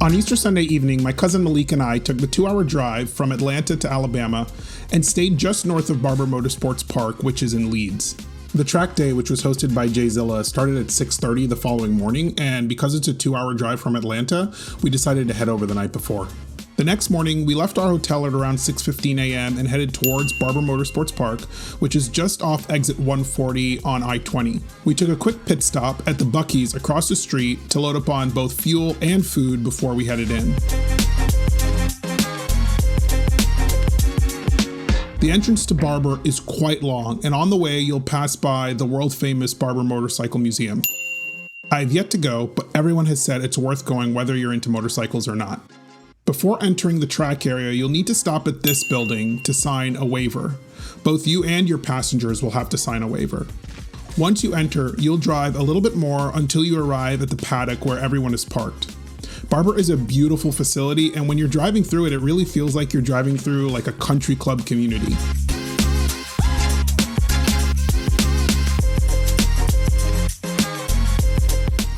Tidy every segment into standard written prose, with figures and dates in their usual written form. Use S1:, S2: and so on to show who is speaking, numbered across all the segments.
S1: On Easter Sunday evening, my cousin Malik and I took the 2-hour drive from Atlanta to Alabama and stayed just north of Barber Motorsports Park, which is in Leeds. The track day, which was hosted by JZilla, started at 6:30 the following morning, and because it's a 2-hour drive from Atlanta, we decided to head over the night before. The next morning, we left our hotel at around 6:15 a.m. and headed towards Barber Motorsports Park, which is just off exit 140 on I-20. We took a quick pit stop at the Buc-ee's across the street to load up on both fuel and food before we headed in. The entrance to Barber is quite long, and on the way you'll pass by the world-famous Barber Motorcycle Museum. I've yet to go, but everyone has said it's worth going whether you're into motorcycles or not. Before entering the track area, you'll need to stop at this building to sign a waiver. Both you and your passengers will have to sign a waiver. Once you enter, you'll drive a little bit more until you arrive at the paddock where everyone is parked. Barber is a beautiful facility, and when you're driving through it, it really feels like you're driving through like a country club community.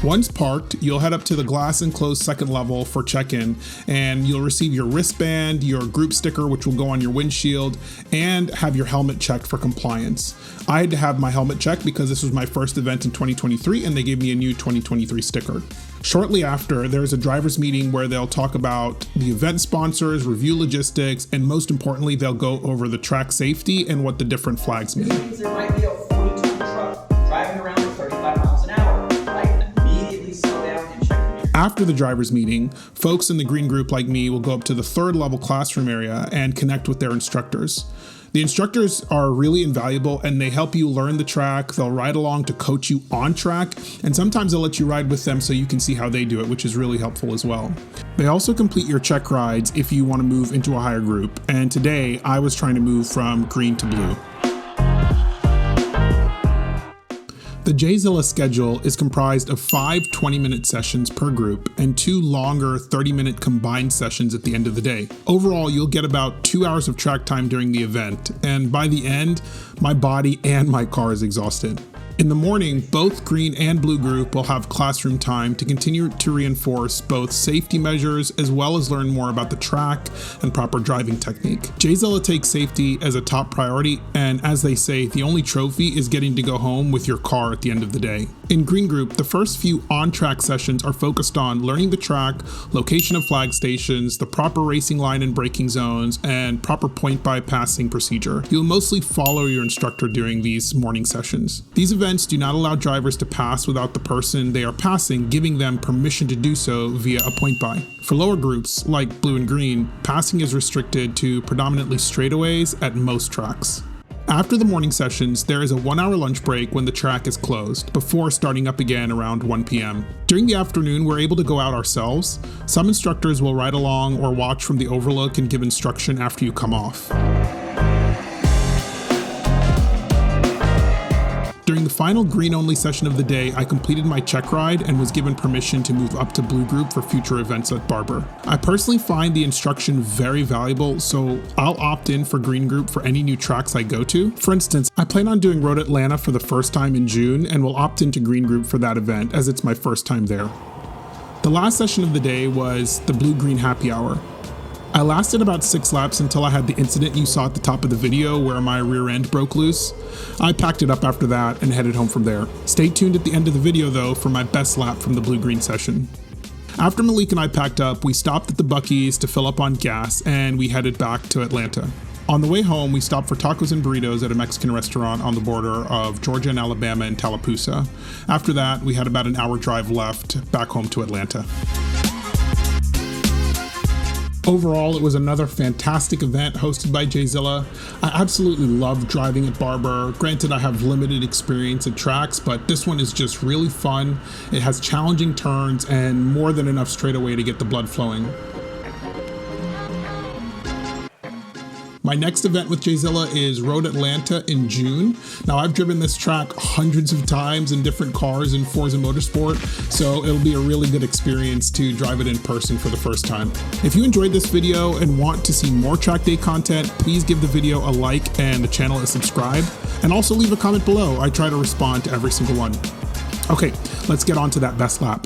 S1: Once parked, you'll head up to the glass enclosed second level for check-in, and you'll receive your wristband, your group sticker, which will go on your windshield, and have your helmet checked for compliance. I had to have my helmet checked because this was my first event in 2023, and they gave me a new 2023 sticker. Shortly after, there's a driver's meeting where they'll talk about the event sponsors, review logistics, and most importantly, they'll go over the track safety and what the different flags mean.
S2: There might be a 42 truck driving around at 35 miles an hour.
S1: After the driver's meeting, folks in the green group like me will go up to the third level classroom area and connect with their instructors. The instructors are really invaluable and they help you learn the track. They'll ride along to coach you on track, and sometimes they'll let you ride with them so you can see how they do it, which is really helpful as well. They also complete your check rides if you want to move into a higher group, and today I was trying to move from green to blue. The JZilla schedule is comprised of 5 20-minute sessions per group and 2 longer 30-minute combined sessions at the end of the day. Overall, you'll get about 2 hours of track time during the event, and by the end, my body and my car is exhausted. In the morning, both green and blue group will have classroom time to continue to reinforce both safety measures as well as learn more about the track and proper driving technique. JZilla takes safety as a top priority, and as they say, the only trophy is getting to go home with your car at the end of the day. In green group, the first few on-track sessions are focused on learning the track, location of flag stations, the proper racing line and braking zones, and proper point bypassing procedure. You'll mostly follow your instructor during these morning sessions. These events do not allow drivers to pass without the person they are passing giving them permission to do so via a point by. For lower groups, like blue and green, passing is restricted to predominantly straightaways at most tracks. After the morning sessions, there is a 1-hour lunch break when the track is closed, before starting up again around 1 p.m. During the afternoon, we're able to go out ourselves. Some instructors will ride along or watch from the overlook and give instruction after you come off. During the final green-only session of the day, I completed my check ride and was given permission to move up to blue group for future events at Barber. I personally find the instruction very valuable, so I'll opt in for green group for any new tracks I go to. For instance, I plan on doing Road Atlanta for the first time in June and will opt into green group for that event as it's my first time there. The last session of the day was the blue-green happy hour. I lasted about 6 laps until I had the incident you saw at the top of the video where my rear end broke loose. I packed it up after that and headed home from there. Stay tuned at the end of the video though for my best lap from the blue-green session. After Malik and I packed up, we stopped at the Buc-ee's to fill up on gas and we headed back to Atlanta. On the way home, we stopped for tacos and burritos at a Mexican restaurant on the border of Georgia and Alabama in Tallapoosa. After that, we had about an hour drive left back home to Atlanta. Overall, it was another fantastic event hosted by JZilla. I absolutely loved driving at Barber. Granted, I have limited experience at tracks, but this one is just really fun. It has challenging turns and more than enough straightaway to get the blood flowing. My next event with JZilla is Road Atlanta in June. Now, I've driven this track hundreds of times in different cars in Forza Motorsport, so it'll be a really good experience to drive it in person for the first time. If you enjoyed this video and want to see more track day content, please give the video a like and the channel a subscribe, and also leave a comment below. I try to respond to every single one. Okay, let's get on to that best lap.